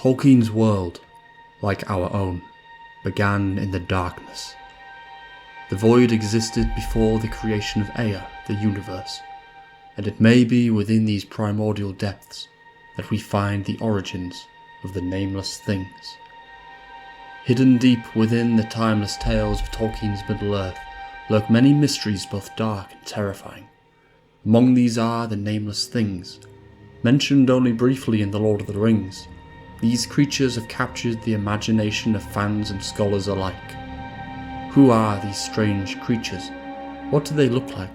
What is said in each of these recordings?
Tolkien's world, like our own, began in the darkness. The void existed before the creation of Ea, the universe, and it may be within these primordial depths that we find the origins of the Nameless Things. Hidden deep within the timeless tales of Tolkien's Middle-earth lurk many mysteries both dark and terrifying. Among these are the Nameless Things. Mentioned only briefly in The Lord of the Rings, these creatures have captured the imagination of fans and scholars alike. Who are these strange creatures? What do they look like?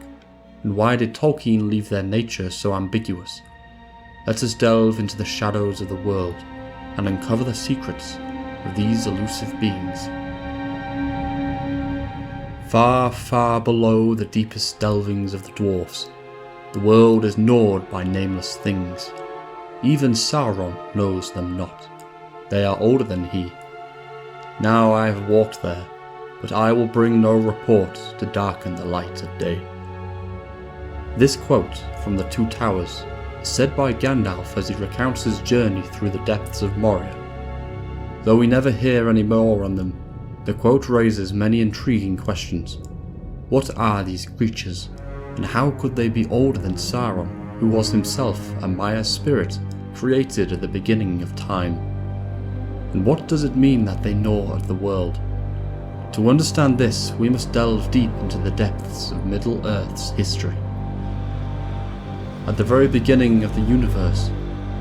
And why did Tolkien leave their nature so ambiguous? Let us delve into the shadows of the world and uncover the secrets of these elusive beings. Far, far below the deepest delvings of the dwarfs, the world is gnawed by nameless things. Even Sauron knows them not. They are older than he. Now I have walked there, but I will bring no report to darken the light of day. This quote from The Two Towers is said by Gandalf as he recounts his journey through the depths of Moria. Though we never hear any more on them, the quote raises many intriguing questions. What are these creatures, and how could they be older than Sauron, who was himself a Maya spirit created at the beginning of time? And what does it mean that they gnaw at the world? To understand this, we must delve deep into the depths of Middle-earth's history. At the very beginning of the universe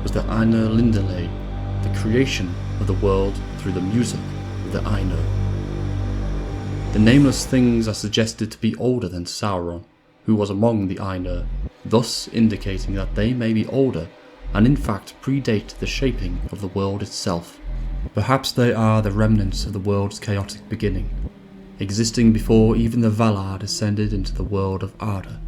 was the Ainur-Lindalei, the creation of the world through the music of the Ainur. The Nameless Things are suggested to be older than Sauron, who was among the Ainur, thus indicating that they may be older and in fact predate the shaping of the world itself. Perhaps they are the remnants of the world's chaotic beginning, existing before even the Valar descended into the world of Arda.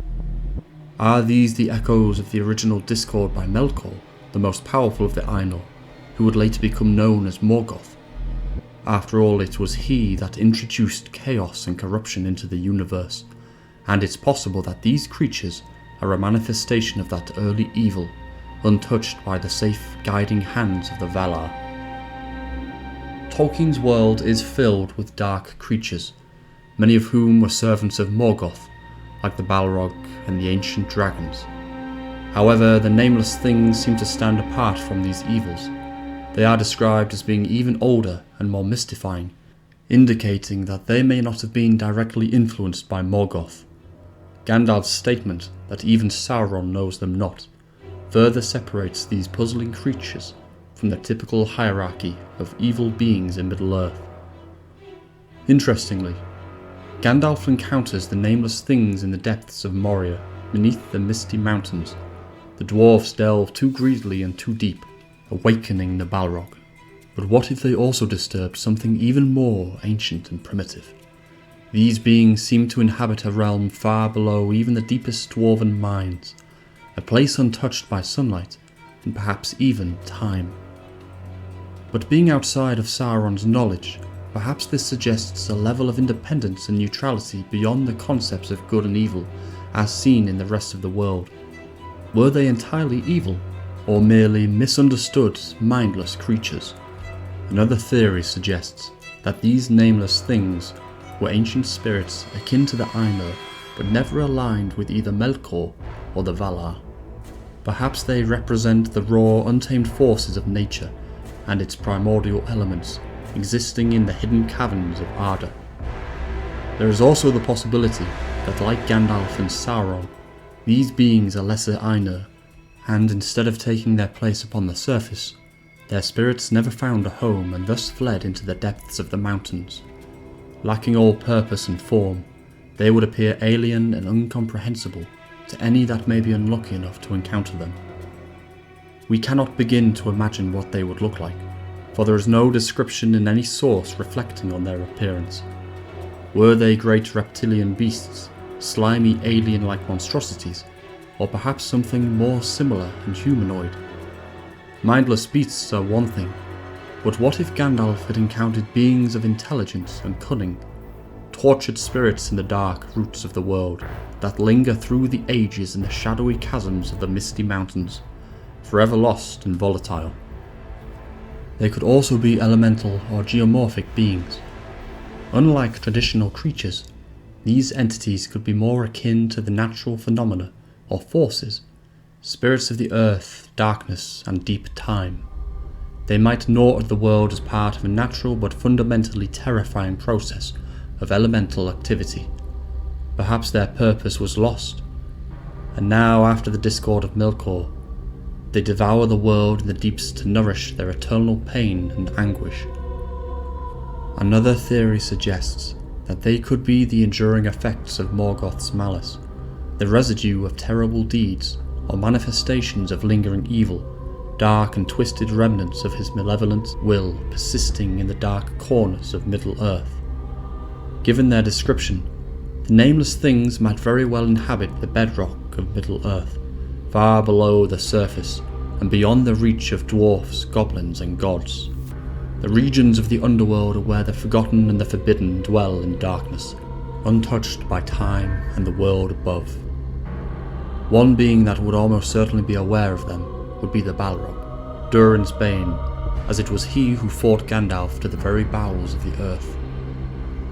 Are these the echoes of the original discord by Melkor, the most powerful of the Ainur, who would later become known as Morgoth? After all, it was he that introduced chaos and corruption into the universe, and it's possible that these creatures are a manifestation of that early evil, untouched by the safe guiding hands of the Valar. Tolkien's world is filled with dark creatures, many of whom were servants of Morgoth, like the Balrog and the ancient dragons. However, the Nameless Things seem to stand apart from these evils. They are described as being even older and more mystifying, indicating that they may not have been directly influenced by Morgoth. Gandalf's statement that even Sauron knows them not further separates these puzzling creatures from the typical hierarchy of evil beings in Middle-earth. Interestingly, Gandalf encounters the Nameless Things in the depths of Moria, beneath the misty mountains. The dwarfs delve too greedily and too deep, awakening the Balrog. But what if they also disturbed something even more ancient and primitive? These beings seem to inhabit a realm far below even the deepest dwarven minds, a place untouched by sunlight and perhaps even time. But being outside of Sauron's knowledge, perhaps this suggests a level of independence and neutrality beyond the concepts of good and evil as seen in the rest of the world. Were they entirely evil, or merely misunderstood, mindless creatures? Another theory suggests that these Nameless Things were ancient spirits akin to the Ainur, but never aligned with either Melkor or the Valar. Perhaps they represent the raw, untamed forces of nature and its primordial elements existing in the hidden caverns of Arda. There is also the possibility that, like Gandalf and Sauron, these beings are lesser Ainur, and instead of taking their place upon the surface, their spirits never found a home and thus fled into the depths of the mountains. Lacking all purpose and form, they would appear alien and incomprehensible to any that may be unlucky enough to encounter them. We cannot begin to imagine what they would look like, for there is no description in any source reflecting on their appearance. Were they great reptilian beasts, slimy alien-like monstrosities, or perhaps something more similar and humanoid? Mindless beasts are one thing, but what if Gandalf had encountered beings of intelligence and cunning, tortured spirits in the dark roots of the world that linger through the ages in the shadowy chasms of the misty mountains, forever lost and volatile? They could also be elemental or geomorphic beings. Unlike traditional creatures, these entities could be more akin to the natural phenomena or forces, spirits of the earth, darkness, and deep time. They might gnaw at the world as part of a natural but fundamentally terrifying process of elemental activity. Perhaps their purpose was lost, and now after the discord of Melkor, they devour the world in the deeps to nourish their eternal pain and anguish. Another theory suggests that they could be the enduring effects of Morgoth's malice, the residue of terrible deeds or manifestations of lingering evil, dark and twisted remnants of his malevolent will persisting in the dark corners of Middle-earth. Given their description, the Nameless Things might very well inhabit the bedrock of Middle-earth, far below the surface and beyond the reach of dwarfs, goblins, and gods. The regions of the underworld are where the forgotten and the forbidden dwell in darkness, untouched by time and the world above. One being that would almost certainly be aware of them would be the Balrog, Durin's bane, as it was he who fought Gandalf to the very bowels of the earth.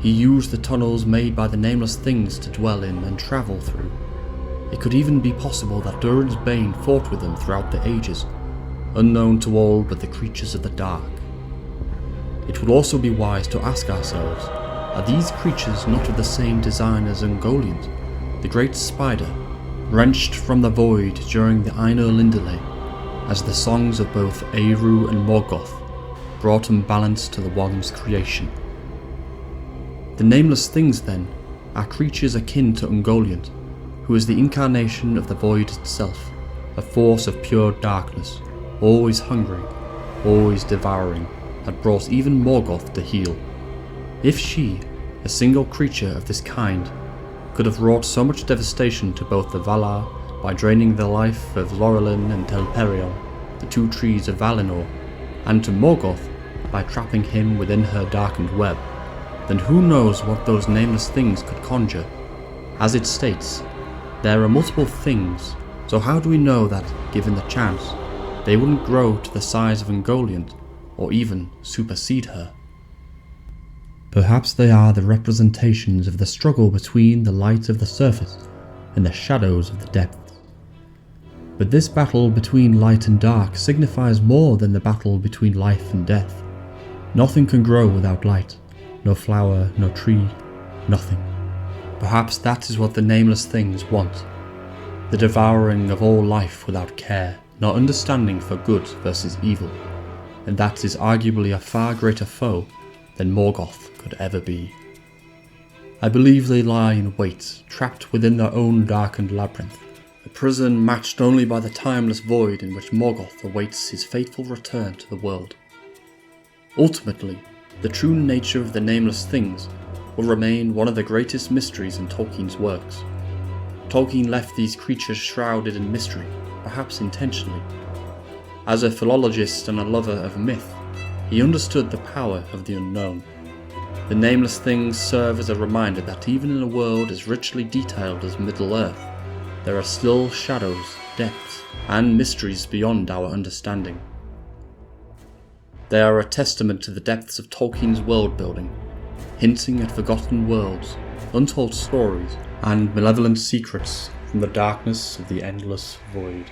He used the tunnels made by the Nameless Things to dwell in and travel through. It could even be possible that Durin's bane fought with them throughout the ages, unknown to all but the creatures of the dark. It would also be wise to ask ourselves, are these creatures not of the same design as Ungoliant, the great spider, wrenched from the void during the Ainur-Lindale, as the songs of both Eru and Morgoth brought balance to the one's creation? The Nameless Things, then, are creatures akin to Ungoliant, who is the incarnation of the void itself, a force of pure darkness, always hungry, always devouring, that brought even Morgoth to heel. If she, a single creature of this kind, could have wrought so much devastation to both the Valar by draining the life of Lorelin and Telperion, the two trees of Valinor, and to Morgoth by trapping him within her darkened web, then who knows what those Nameless Things could conjure. As it states, there are multiple things, so how do we know that, given the chance, they wouldn't grow to the size of Ungoliant, or even supersede her? Perhaps they are the representations of the struggle between the light of the surface and the shadows of the depths. But this battle between light and dark signifies more than the battle between life and death. Nothing can grow without light, no flower, no tree, nothing. Perhaps that is what the Nameless Things want, the devouring of all life without care, nor understanding for good versus evil, and that is arguably a far greater foe than Morgoth could ever be. I believe they lie in wait, trapped within their own darkened labyrinth, a prison matched only by the timeless void in which Morgoth awaits his fateful return to the world. Ultimately, the true nature of the Nameless Things will remain one of the greatest mysteries in Tolkien's works. Tolkien left these creatures shrouded in mystery, perhaps intentionally. As a philologist and a lover of myth, he understood the power of the unknown. The Nameless Things serve as a reminder that even in a world as richly detailed as Middle-earth, there are still shadows, depths, and mysteries beyond our understanding. They are a testament to the depths of Tolkien's world-building, hinting at forgotten worlds, untold stories, and malevolent secrets from the darkness of the endless void.